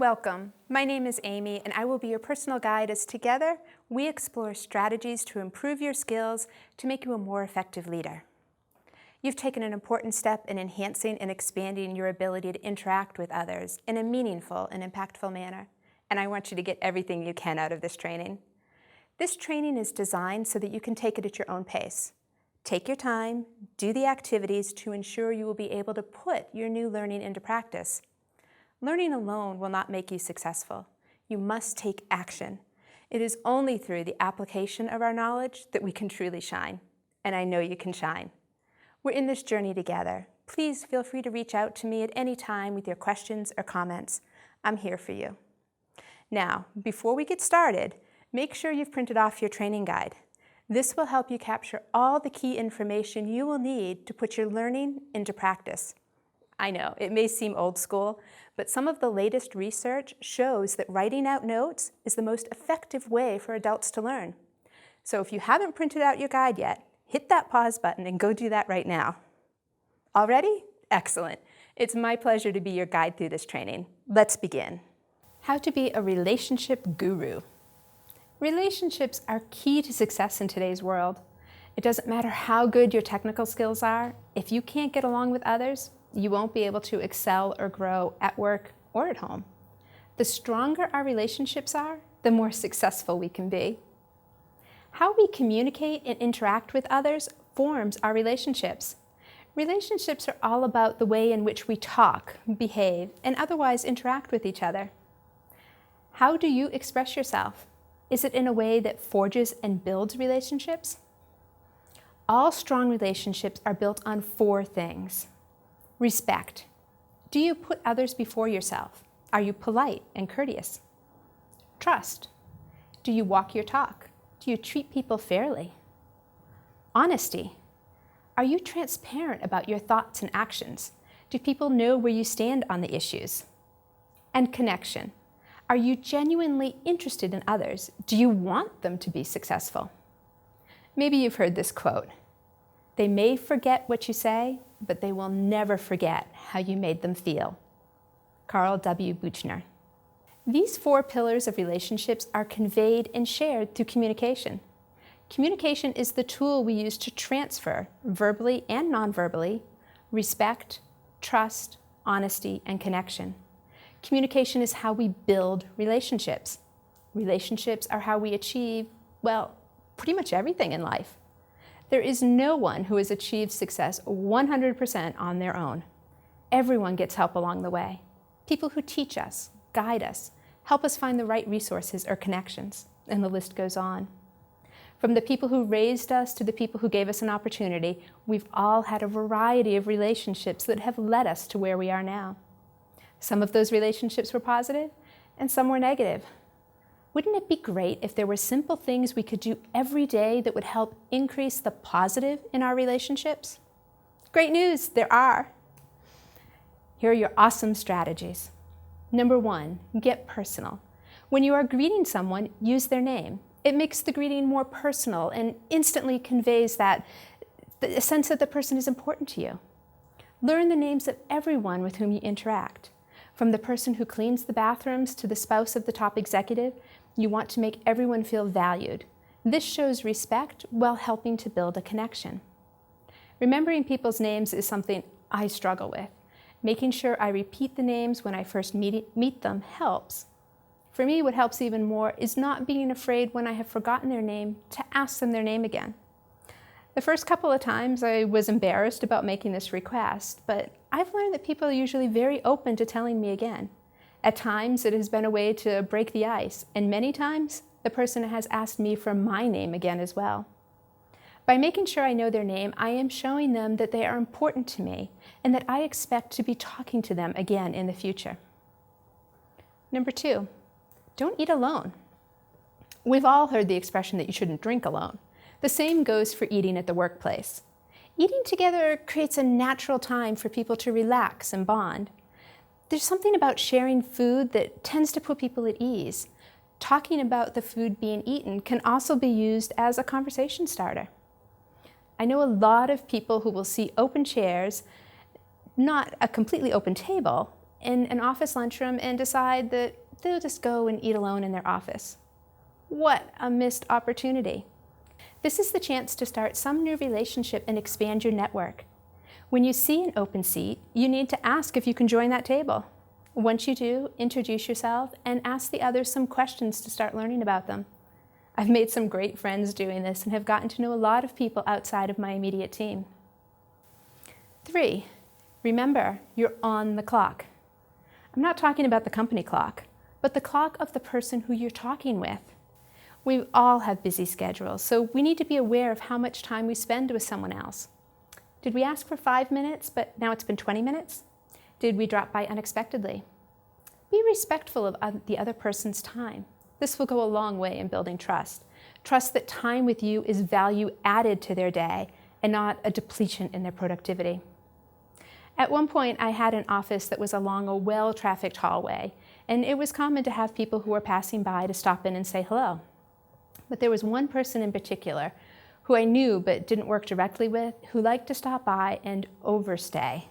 Welcome. My name is Amy, and I will be your personal guide as together we explore strategies to improve your skills to make you a more effective leader. You've taken an important step in enhancing and expanding your ability to interact with others in a meaningful and impactful manner, and I want you to get everything you can out of this training. This training is designed so that you can take it at your own pace. Take your time, do the activities to ensure you will be able to put your new learning into practice. Learning alone will not make you successful. You must take action. It is only through the application of our knowledge that we can truly shine, and I know you can shine. We're in this journey together. Please feel free to reach out to me at any time with your questions or comments. I'm here for you. Now, before we get started, make sure you've printed off your training guide. This will help you capture all the key information you will need to put your learning into practice. I know, it may seem old school, but some of the latest research shows that writing out notes is the most effective way for adults to learn. So if you haven't printed out your guide yet, hit that pause button and go do that right now. All ready? Excellent. It's my pleasure to be your guide through this training. Let's begin. How to be a relationship guru. Relationships are key to success in today's world. It doesn't matter how good your technical skills are, if you can't get along with others, you won't be able to excel or grow at work or at home. The stronger our relationships are, the more successful we can be. How we communicate and interact with others forms our relationships. Relationships are all about the way in which we talk, behave, and otherwise interact with each other. How do you express yourself? Is it in a way that forges and builds relationships? All strong relationships are built on 4 things. Respect. Do you put others before yourself? Are you polite and courteous? Trust. Do you walk your talk? Do you treat people fairly? Honesty. Are you transparent about your thoughts and actions? Do people know where you stand on the issues? And connection. Are you genuinely interested in others? Do you want them to be successful? Maybe you've heard this quote. They may forget what you say, but they will never forget how you made them feel. Carl W. Buchner. These 4 pillars of relationships are conveyed and shared through communication. Communication is the tool we use to transfer, verbally and non-verbally, respect, trust, honesty, and connection. Communication is how we build relationships. Relationships are how we achieve, well, pretty much everything in life. There is no one who has achieved success 100% on their own. Everyone gets help along the way. People who teach us, guide us, help us find the right resources or connections, and the list goes on. From the people who raised us to the people who gave us an opportunity, we've all had a variety of relationships that have led us to where we are now. Some of those relationships were positive, and some were negative. Wouldn't it be great if there were simple things we could do every day that would help increase the positive in our relationships? Great news, there are. Here are your awesome strategies. Number 1, get personal. When you are greeting someone, use their name. It makes the greeting more personal and instantly conveys that the sense that the person is important to you. Learn the names of everyone with whom you interact. From the person who cleans the bathrooms to the spouse of the top executive, you want to make everyone feel valued. This shows respect while helping to build a connection. Remembering people's names is something I struggle with. Making sure I repeat the names when I first meet them helps. For me, what helps even more is not being afraid when I have forgotten their name to ask them their name again. The first couple of times I was embarrassed about making this request, but I've learned that people are usually very open to telling me again. At times, it has been a way to break the ice, and many times, the person has asked me for my name again as well. By making sure I know their name, I am showing them that they are important to me and that I expect to be talking to them again in the future. Number 2, don't eat alone. We've all heard the expression that you shouldn't drink alone. The same goes for eating at the workplace. Eating together creates a natural time for people to relax and bond. There's something about sharing food that tends to put people at ease. Talking about the food being eaten can also be used as a conversation starter. I know a lot of people who will see open chairs, not a completely open table, in an office lunchroom and decide that they'll just go and eat alone in their office. What a missed opportunity. This is the chance to start some new relationship and expand your network. When you see an open seat, you need to ask if you can join that table. Once you do, introduce yourself and ask the others some questions to start learning about them. I've made some great friends doing this and have gotten to know a lot of people outside of my immediate team. 3, remember, you're on the clock. I'm not talking about the company clock, but the clock of the person who you're talking with. We all have busy schedules, so we need to be aware of how much time we spend with someone else. Did we ask for 5 minutes, but now it's been 20 minutes? Did we drop by unexpectedly? Be respectful of the other person's time. This will go a long way in building trust. Trust that time with you is value added to their day and not a depletion in their productivity. At one point, I had an office that was along a well-trafficked hallway, and it was common to have people who were passing by to stop in and say hello. But there was one person in particular who I knew but didn't work directly with, who liked to stop by and overstay.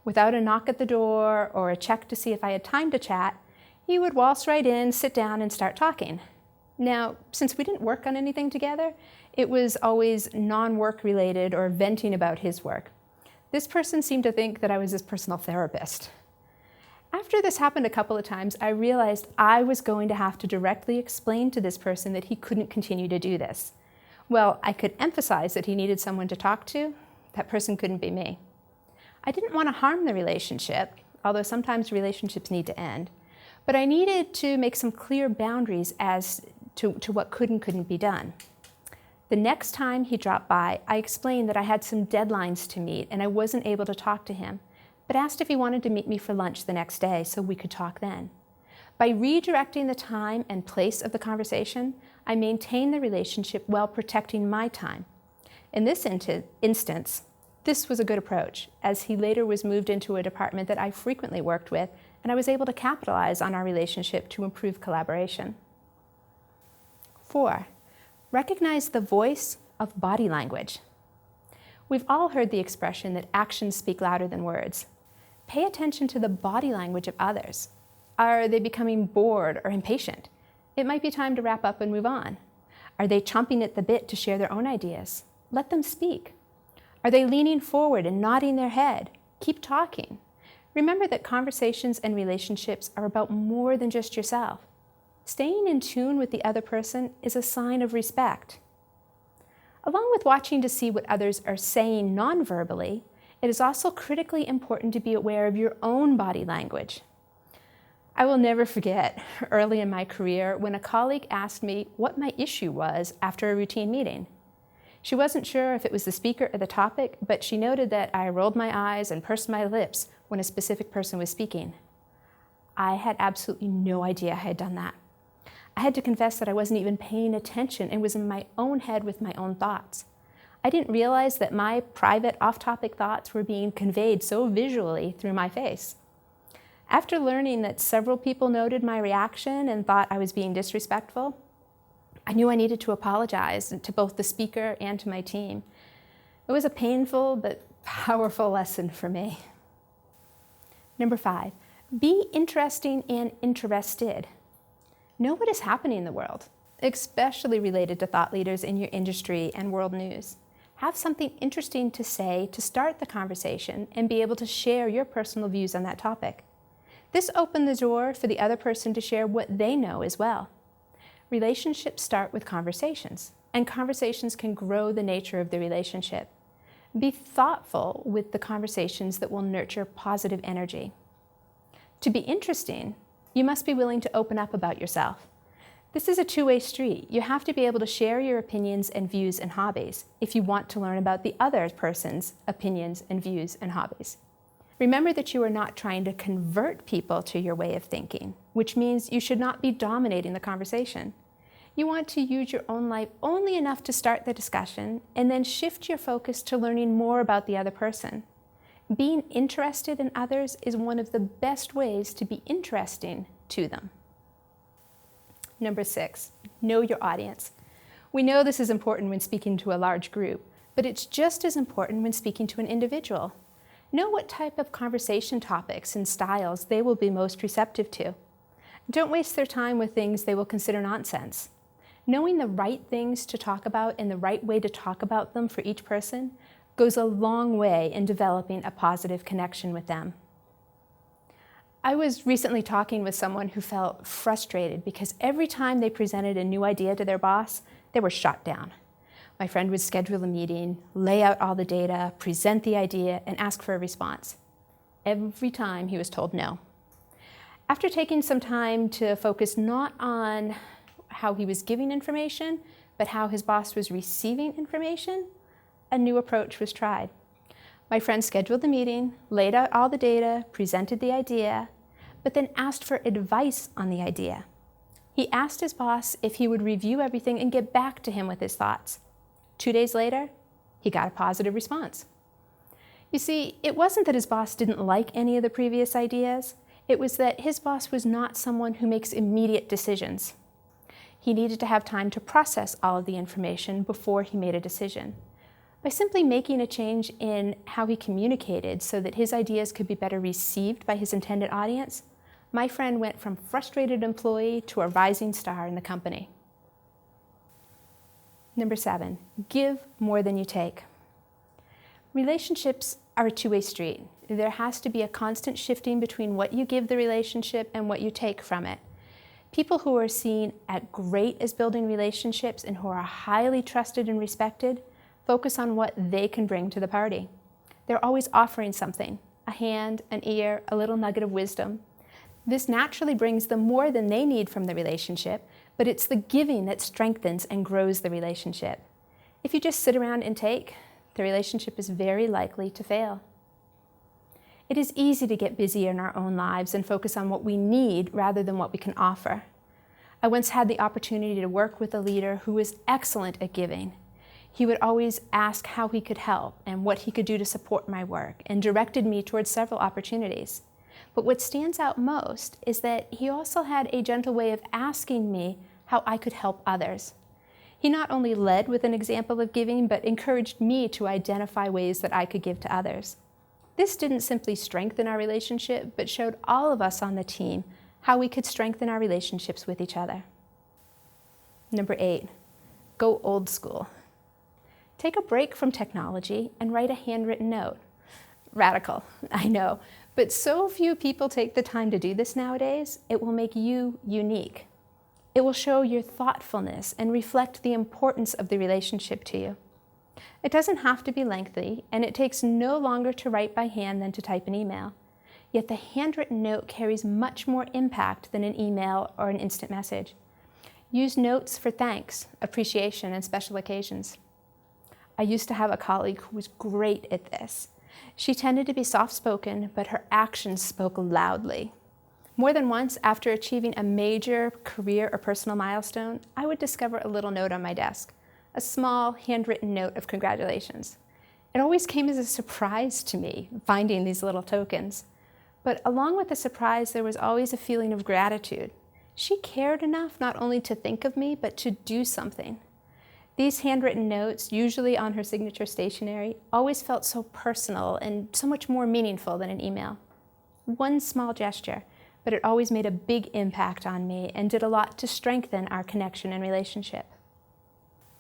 Without a knock at the door or a check to see if I had time to chat, he would waltz right in, sit down, and start talking. Now, since we didn't work on anything together, it was always non-work related or venting about his work. This person seemed to think that I was his personal therapist. After this happened a couple of times, I realized I was going to have to directly explain to this person that he couldn't continue to do this. Well, I could emphasize that he needed someone to talk to. That person couldn't be me. I didn't want to harm the relationship, although sometimes relationships need to end, but I needed to make some clear boundaries as to what could and couldn't be done. The next time he dropped by, I explained that I had some deadlines to meet and I wasn't able to talk to him, but asked if he wanted to meet me for lunch the next day so we could talk then. By redirecting the time and place of the conversation, I maintained the relationship while protecting my time. In this instance, this was a good approach, as he later was moved into a department that I frequently worked with, and I was able to capitalize on our relationship to improve collaboration. 4, recognize the voice of body language. We've all heard the expression that actions speak louder than words. Pay attention to the body language of others. Are they becoming bored or impatient? It might be time to wrap up and move on. Are they chomping at the bit to share their own ideas? Let them speak. Are they leaning forward and nodding their head? Keep talking. Remember that conversations and relationships are about more than just yourself. Staying in tune with the other person is a sign of respect. Along with watching to see what others are saying non-verbally, it is also critically important to be aware of your own body language. I will never forget early in my career when a colleague asked me what my issue was after a routine meeting. She wasn't sure if it was the speaker or the topic, but she noted that I rolled my eyes and pursed my lips when a specific person was speaking. I had absolutely no idea I had done that. I had to confess that I wasn't even paying attention and was in my own head with my own thoughts. I didn't realize that my private off-topic thoughts were being conveyed so visually through my face. After learning that several people noted my reaction and thought I was being disrespectful, I knew I needed to apologize to both the speaker and to my team. It was a painful but powerful lesson for me. Number 5, be interesting and interested. Know what is happening in the world, especially related to thought leaders in your industry and world news. Have something interesting to say to start the conversation and be able to share your personal views on that topic. This opened the door for the other person to share what they know as well. Relationships start with conversations, and conversations can grow the nature of the relationship. Be thoughtful with the conversations that will nurture positive energy. To be interesting, you must be willing to open up about yourself. This is a two-way street. You have to be able to share your opinions and views and hobbies if you want to learn about the other person's opinions and views and hobbies. Remember that you are not trying to convert people to your way of thinking, which means you should not be dominating the conversation. You want to use your own life only enough to start the discussion and then shift your focus to learning more about the other person. Being interested in others is one of the best ways to be interesting to them. Number 6, know your audience. We know this is important when speaking to a large group, but it's just as important when speaking to an individual. Know what type of conversation topics and styles they will be most receptive to. Don't waste their time with things they will consider nonsense. Knowing the right things to talk about and the right way to talk about them for each person goes a long way in developing a positive connection with them. I was recently talking with someone who felt frustrated because every time they presented a new idea to their boss, they were shot down. My friend would schedule a meeting, lay out all the data, present the idea, and ask for a response. Every time he was told no. After taking some time to focus not on how he was giving information, but how his boss was receiving information, a new approach was tried. My friend scheduled the meeting, laid out all the data, presented the idea, but then asked for advice on the idea. He asked his boss if he would review everything and get back to him with his thoughts. 2 days later, he got a positive response. You see, it wasn't that his boss didn't like any of the previous ideas. It was that his boss was not someone who makes immediate decisions. He needed to have time to process all of the information before he made a decision. By simply making a change in how he communicated so that his ideas could be better received by his intended audience, my friend went from frustrated employee to a rising star in the company. Number 7, give more than you take. Relationships are a two-way street. There has to be a constant shifting between what you give the relationship and what you take from it. People who are seen as great as building relationships and who are highly trusted and respected focus on what they can bring to the party. They're always offering something, a hand, an ear, a little nugget of wisdom. This naturally brings them more than they need from the relationship, but it's the giving that strengthens and grows the relationship. If you just sit around and take, the relationship is very likely to fail. It is easy to get busy in our own lives and focus on what we need rather than what we can offer. I once had the opportunity to work with a leader who was excellent at giving. He would always ask how he could help and what he could do to support my work, and directed me towards several opportunities. But what stands out most is that he also had a gentle way of asking me how I could help others. He not only led with an example of giving, but encouraged me to identify ways that I could give to others. This didn't simply strengthen our relationship, but showed all of us on the team how we could strengthen our relationships with each other. Number 8, go old school. Take a break from technology and write a handwritten note. Radical, I know, but so few people take the time to do this nowadays, it will make you unique. It will show your thoughtfulness and reflect the importance of the relationship to you. It doesn't have to be lengthy, and it takes no longer to write by hand than to type an email. Yet the handwritten note carries much more impact than an email or an instant message. Use notes for thanks, appreciation, and special occasions. I used to have a colleague who was great at this. She tended to be soft-spoken, but her actions spoke loudly. More than once, after achieving a major career or personal milestone, I would discover a little note on my desk, a small handwritten note of congratulations. It always came as a surprise to me, finding these little tokens. But along with the surprise, there was always a feeling of gratitude. She cared enough not only to think of me, but to do something. These handwritten notes, usually on her signature stationery, always felt so personal and so much more meaningful than an email. One small gesture, but it always made a big impact on me and did a lot to strengthen our connection and relationship.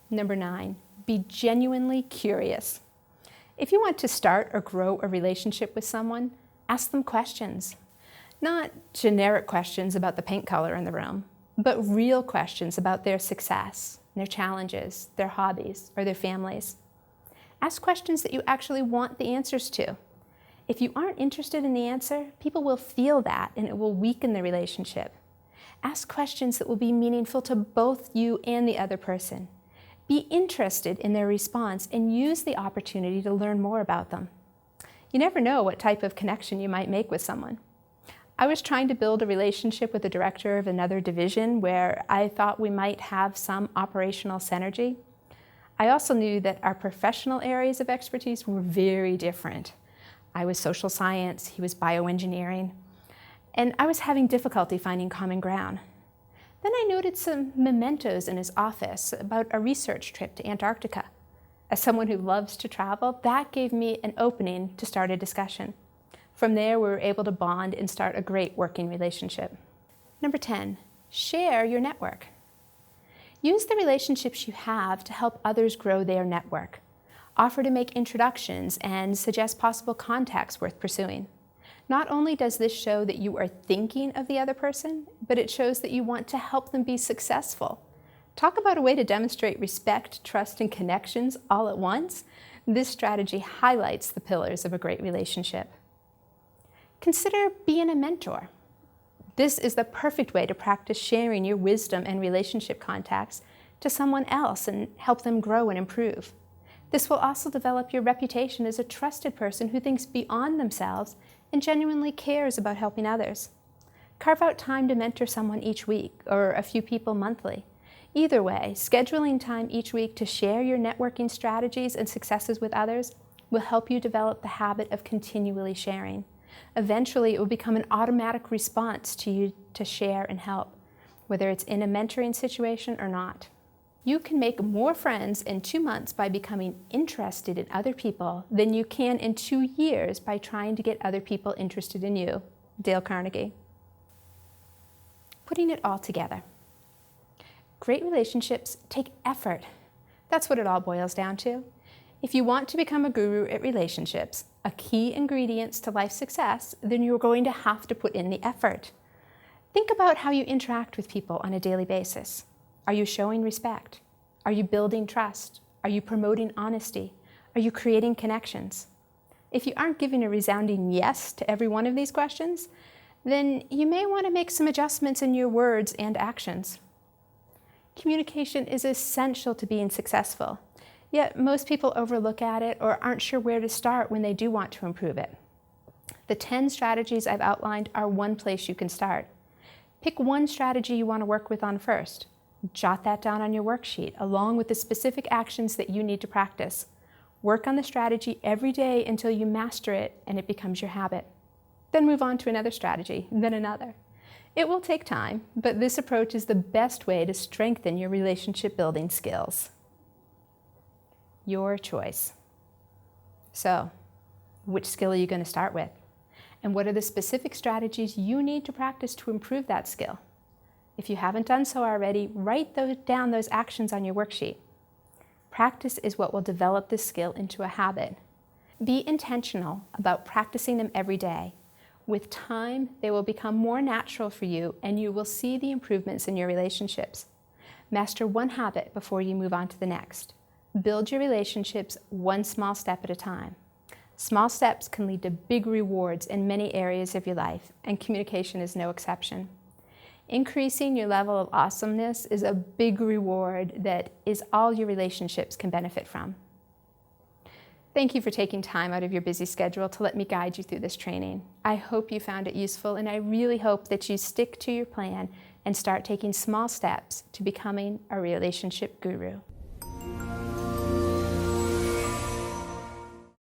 Number 9, be genuinely curious. If you want to start or grow a relationship with someone, ask them questions. Not generic questions about the paint color in the room, but real questions about their success, their challenges, their hobbies, or their families. Ask questions that you actually want the answers to. If you aren't interested in the answer, people will feel that and it will weaken the relationship. Ask questions that will be meaningful to both you and the other person. Be interested in their response and use the opportunity to learn more about them. You never know what type of connection you might make with someone. I was trying to build a relationship with the director of another division where I thought we might have some operational synergy. I also knew that our professional areas of expertise were very different. I was social science, he was bioengineering, and I was having difficulty finding common ground. Then I noted some mementos in his office about a research trip to Antarctica. As someone who loves to travel, that gave me an opening to start a discussion. From there, we were able to bond and start a great working relationship. Number 10, share your network. Use the relationships you have to help others grow their network. Offer to make introductions and suggest possible contacts worth pursuing. Not only does this show that you are thinking of the other person, but it shows that you want to help them be successful. Talk about a way to demonstrate respect, trust, and connections all at once. This strategy highlights the pillars of a great relationship. Consider being a mentor. This is the perfect way to practice sharing your wisdom and relationship contacts to someone else and help them grow and improve. This will also develop your reputation as a trusted person who thinks beyond themselves and genuinely cares about helping others. Carve out time to mentor someone each week or a few people monthly. Either way, scheduling time each week to share your networking strategies and successes with others will help you develop the habit of continually sharing. Eventually, it will become an automatic response to you to share and help, whether it's in a mentoring situation or not. You can make more friends in 2 months by becoming interested in other people than you can in 2 years by trying to get other people interested in you. Dale Carnegie. Putting it all together. Great relationships take effort. That's what it all boils down to. If you want to become a guru at relationships, a key ingredient to life success, then you're going to have to put in the effort. Think about how you interact with people on a daily basis. Are you showing respect? Are you building trust? Are you promoting honesty? Are you creating connections? If you aren't giving a resounding yes to every one of these questions, then you may want to make some adjustments in your words and actions. Communication is essential to being successful, yet most people overlook at it or aren't sure where to start when they do want to improve it. The 10 strategies I've outlined are one place you can start. Pick one strategy you want to work with on first. Jot that down on your worksheet, along with the specific actions that you need to practice. Work on the strategy every day until you master it and it becomes your habit. Then move on to another strategy, then another. It will take time, but this approach is the best way to strengthen your relationship building skills. Your choice. So, which skill are you going to start with? And what are the specific strategies you need to practice to improve that skill? If you haven't done so already, write down those actions on your worksheet. Practice is what will develop this skill into a habit. Be intentional about practicing them every day. With time, they will become more natural for you and you will see the improvements in your relationships. Master one habit before you move on to the next. Build your relationships one small step at a time. Small steps can lead to big rewards in many areas of your life, and communication is no exception. Increasing your level of awesomeness is a big reward that is all your relationships can benefit from. Thank you for taking time out of your busy schedule to let me guide you through this training. I hope you found it useful, and I really hope that you stick to your plan and start taking small steps to becoming a relationship guru.